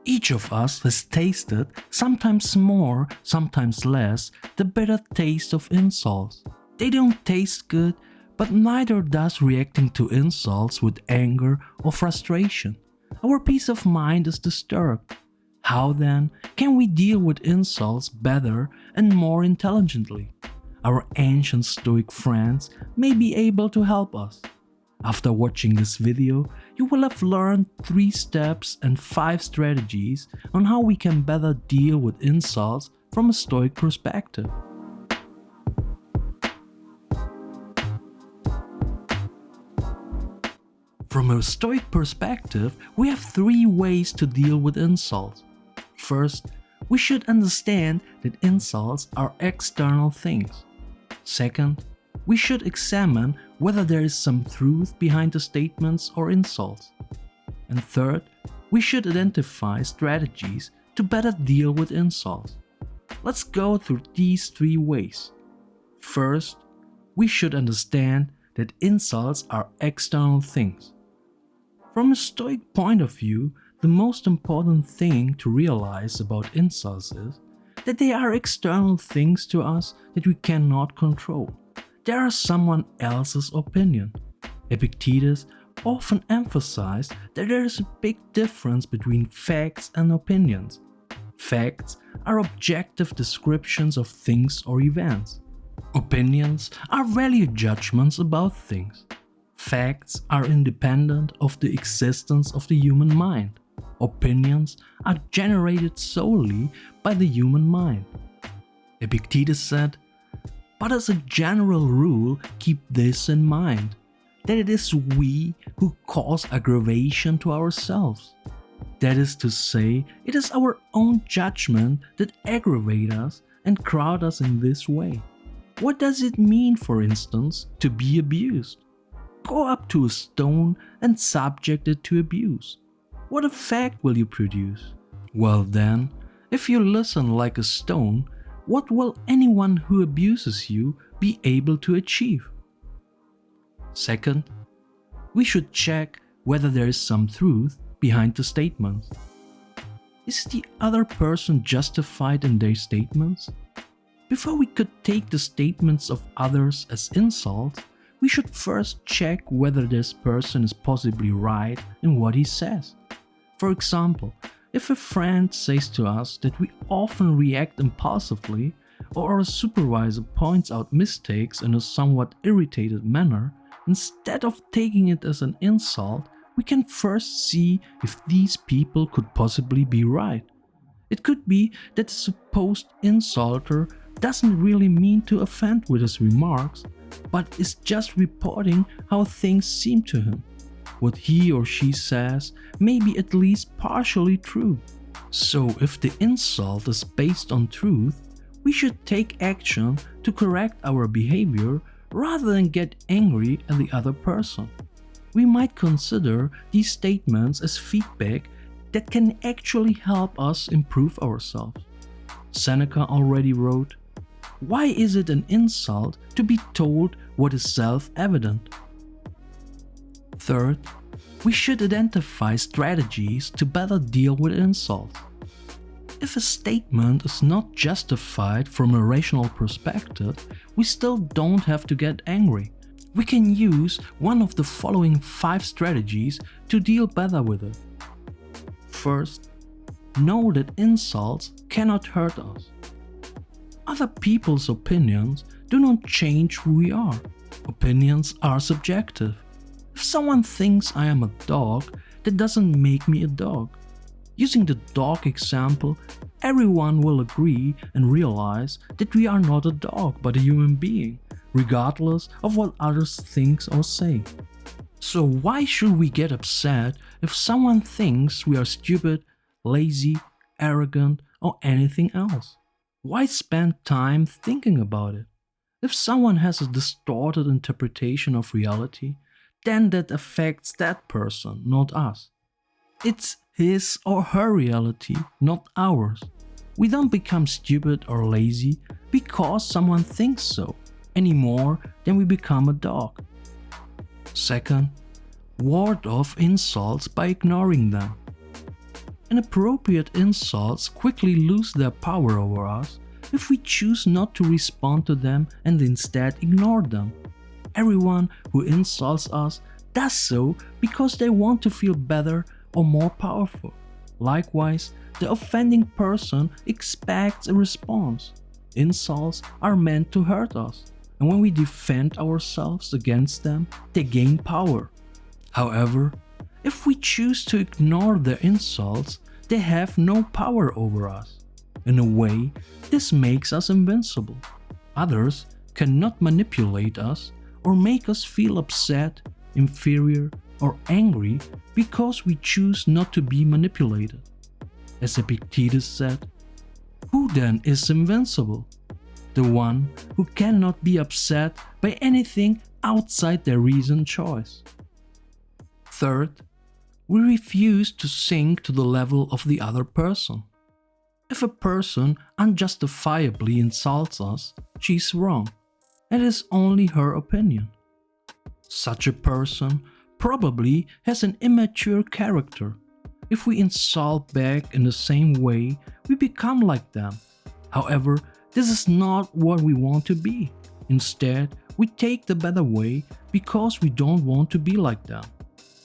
Each of us has tasted, sometimes more, sometimes less, the bitter taste of insults. They don't taste good, but neither does reacting to insults with anger or frustration. Our peace of mind is disturbed. How then can we deal with insults better and more intelligently? Our ancient Stoic friends may be able to help us. After watching this video, you will have learned 3 steps and 5 strategies on how we can better deal with insults from a Stoic perspective. From a Stoic perspective, we have 3 ways to deal with insults. First, we should understand that insults are external things. Second, we should examine whether there is some truth behind the statements or insults. And third, we should identify strategies to better deal with insults. Let's go through these 3 ways. First, we should understand that insults are external things. From a Stoic point of view, the most important thing to realize about insults is that they are external things to us that we cannot control. They are someone else's opinion. Epictetus often emphasized that there is a big difference between facts and opinions. Facts are objective descriptions of things or events. Opinions are value judgments about things. Facts are independent of the existence of the human mind. Opinions are generated solely by the human mind. Epictetus said, "But as a general rule, keep this in mind, that it is we who cause aggravation to ourselves. That is to say, it is our own judgment that aggravate us and crowd us in this way. What does it mean, for instance, to be abused? Go up to a stone and subject it to abuse. What effect will you produce? Well then, if you listen like a stone, what will anyone who abuses you be able to achieve?" Second, we should check whether there is some truth behind the statements. Is the other person justified in their statements? Before we could take the statements of others as insults, we should first check whether this person is possibly right in what he says. For example, if a friend says to us that we often react impulsively, or our supervisor points out mistakes in a somewhat irritated manner, instead of taking it as an insult, we can first see if these people could possibly be right. It could be that the supposed insulter doesn't really mean to offend with his remarks, but is just reporting how things seem to him. What he or she says may be at least partially true. So if the insult is based on truth, we should take action to correct our behavior rather than get angry at the other person. We might consider these statements as feedback that can actually help us improve ourselves. Seneca already wrote, "Why is it an insult to be told what is self-evident?" Third, we should identify strategies to better deal with insults. If a statement is not justified from a rational perspective, we still don't have to get angry. We can use one of the following 5 strategies to deal better with it. First, know that insults cannot hurt us. Other people's opinions do not change who we are. Opinions are subjective. If someone thinks I am a dog, that doesn't make me a dog. Using the dog example, everyone will agree and realize that we are not a dog but a human being, regardless of what others think or say. So why should we get upset if someone thinks we are stupid, lazy, arrogant, or anything else? Why spend time thinking about it? If someone has a distorted interpretation of reality, then that affects that person, not us. It's his or her reality, not ours. We don't become stupid or lazy because someone thinks so, any more than we become a dog. Second, ward off insults by ignoring them. Inappropriate insults quickly lose their power over us if we choose not to respond to them and instead ignore them. Everyone who insults us does so because they want to feel better or more powerful. Likewise, the offending person expects a response. Insults are meant to hurt us, and when we defend ourselves against them, they gain power. However, if we choose to ignore their insults, they have no power over us. In a way, this makes us invincible. Others cannot manipulate us or make us feel upset, inferior, or angry because we choose not to be manipulated. As Epictetus said, "Who then is invincible? The one who cannot be upset by anything outside their reasoned choice." Third, we refuse to sink to the level of the other person. If a person unjustifiably insults us, she is wrong. It is only her opinion. Such a person probably has an immature character. If we insult back in the same way, we become like them. However, this is not what we want to be. Instead, we take the better way because we don't want to be like them.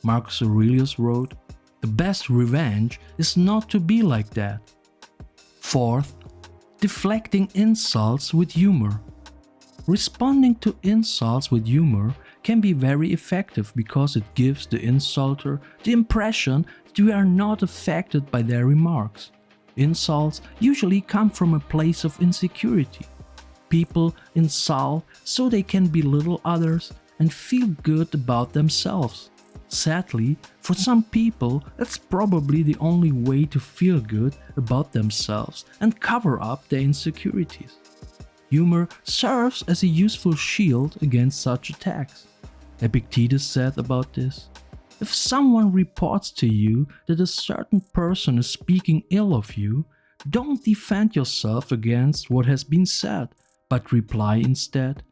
Marcus Aurelius wrote, "The best revenge is not to be like that." Fourth, deflecting insults with humor. Responding to insults with humor can be very effective because it gives the insulter the impression that we are not affected by their remarks. Insults usually come from a place of insecurity. People insult so they can belittle others and feel good about themselves. Sadly, for some people, that's probably the only way to feel good about themselves and cover up their insecurities. Humor serves as a useful shield against such attacks. Epictetus said about this, "If someone reports to you that a certain person is speaking ill of you, don't defend yourself against what has been said, but reply instead,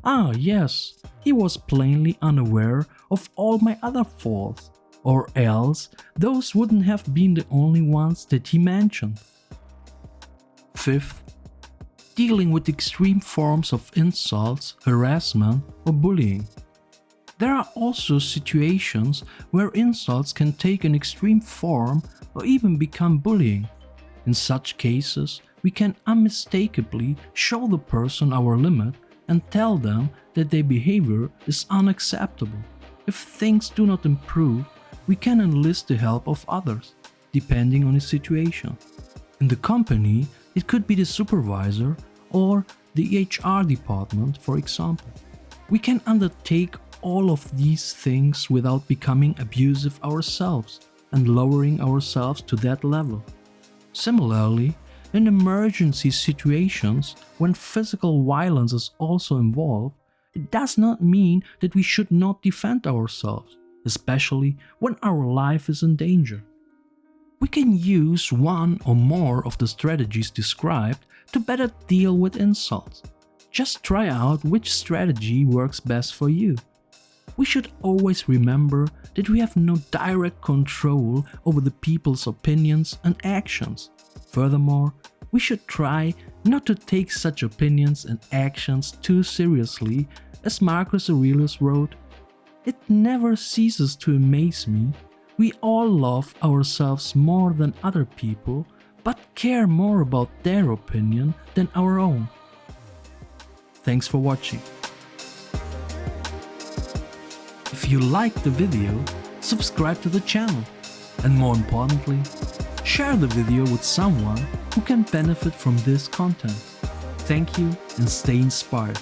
'Ah, yes, he was plainly unaware of all my other faults, or else those wouldn't have been the only ones that he mentioned.'" Fifth, dealing with extreme forms of insults, harassment, or bullying. There are also situations where insults can take an extreme form or even become bullying. In such cases, we can unmistakably show the person our limit and tell them that their behavior is unacceptable. If things do not improve, we can enlist the help of others, depending on the situation. In the company, it could be the supervisor or the HR department, for example. We can undertake all of these things without becoming abusive ourselves and lowering ourselves to that level. Similarly, in emergency situations, when physical violence is also involved, it does not mean that we should not defend ourselves, especially when our life is in danger. We can use one or more of the strategies described to better deal with insults. Just try out which strategy works best for you. We should always remember that we have no direct control over the people's opinions and actions. Furthermore, we should try not to take such opinions and actions too seriously, as Marcus Aurelius wrote, "It never ceases to amaze me. We all love ourselves more than other people, but care more about their opinion than our own." Thanks for watching. If you liked the video, subscribe to the channel, and more importantly, share the video with someone who can benefit from this content. Thank you and stay inspired.